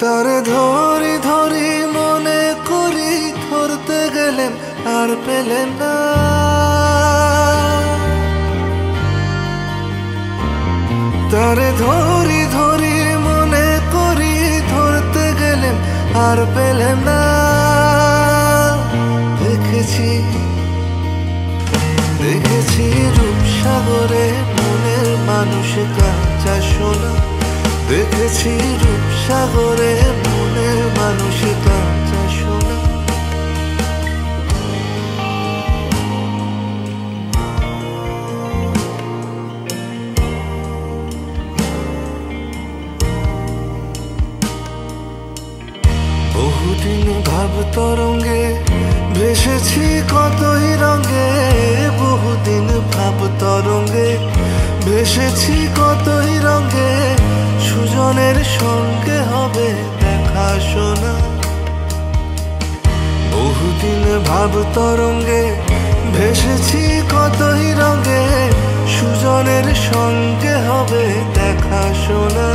তারে ধরি ধরি মনে করি, ধরতে গেলেন আর পেলেন না। তারে ধরি ধরি মনে করি, ধরতে গেলেন আর পেলেন না। দেখেছি দেখেছি রূপসাগরে মনের মানুষ কাঁচা সোনা। দেখেছি রূপসাগরে মনের মানুষ কাঁচা সোনা। বহুদিন ভাব তরঙ্গে ভেসেছি কতই রঙে। বহুদিন ভাব তরঙ্গে ভেসেছি কতই রঙে। সুজনের সঙ্গে হবে দেখা শোনা। বহুদিন ভাব তরঙ্গে ভেসেছি কতই রঙে। সুজনের সঙ্গে হবে দেখা শোনা।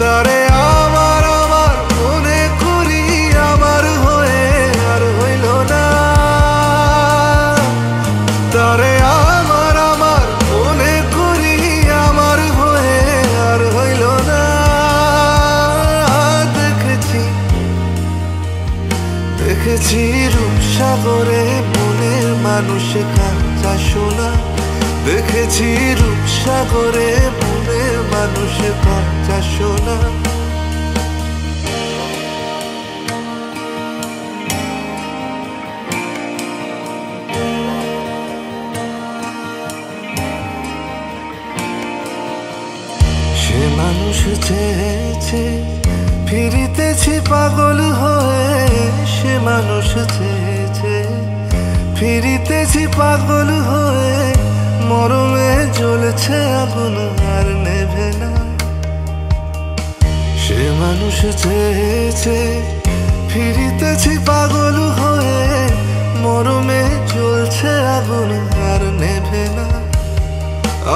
তারে আমার আমার মনে করি, আমার হয়ে আর হইল না। তারে আমার আমার মনে করি, আমার হয়ে আর হইল না। দেখেছি দেখেছি রূপসাগরে মনের মানুষ কাঁচা সোনা। দেখেছি রূপসাগরে মনের মানুষ কাঁচা সোনা। সে মানুষ চেয়েছে ফিরিতেছি পাগল হয়ে। সে মানুষ চেয়েছে ফিরিতেছি পাগল হয়ে। মরমে জ্বলেছে আগুন আর নেভে না। সে মানুষ চেয়েছে ফিরিতেছি পাগল হয়ে। মরমে জ্বলছে আগুন আর নেভে না।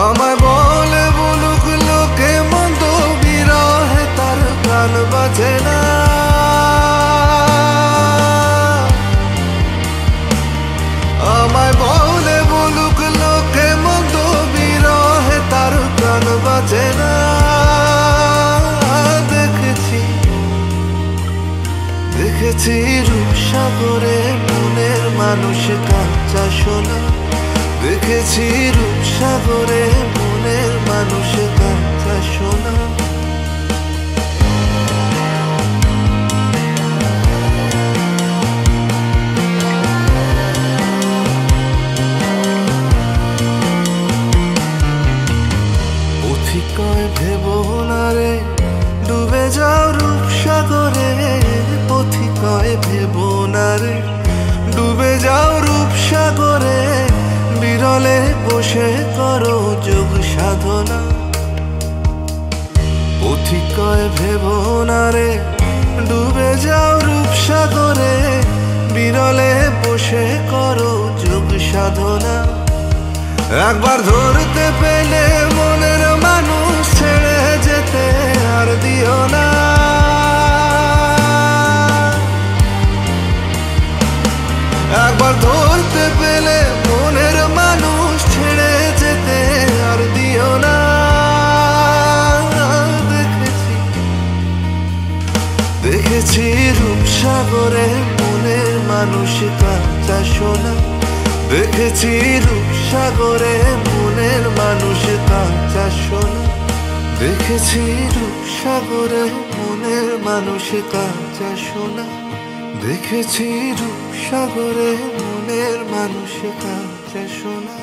আমায় বলে বলুক লোকে মন্দ, বিরহে তার প্রাণ বাজে না। আমায় বলে বলুক লোকে মন্দ, বিরহে তার প্রাণ বাজে না। দেখেছি দেখেছি রূপসাগরে মনের মানুষ কাঁচা সোনা। দেখেছি রূপসাগরে মনের মানুষ কাঁচা সোনা। পথিকয় ভেবো না রে ডুবে যাও রূপসাগরে। পথিকয় ভেবো না রে ডুবে যাও রূপসাগরে। বিরলে বসে করো যোগ সাধনা। পথিকয় ভেবো না রে ডুবে যাও রূপসাগরে। বিরলে বসে করো যোগ সাধনা। একবার ধরতে পেলে মনের মানুষ ছেড়ে যেতে আর দিও না। একবার ধরতে পেলে মনের মানুষ ছেড়ে যেতে আর দিও না। দেখেছি দেখেছি রূপসাগরে মনের মানুষ কাঁচা সোনা। দেখেছি রূপসাগরে মনের মানুষ কাঁচা সোনা। দেখেছি রূপসাগরে মনের মানুষ কাঁচা সোনা। দেখেছি রূপসাগরে মনের মানুষ কাঁচা সোনা।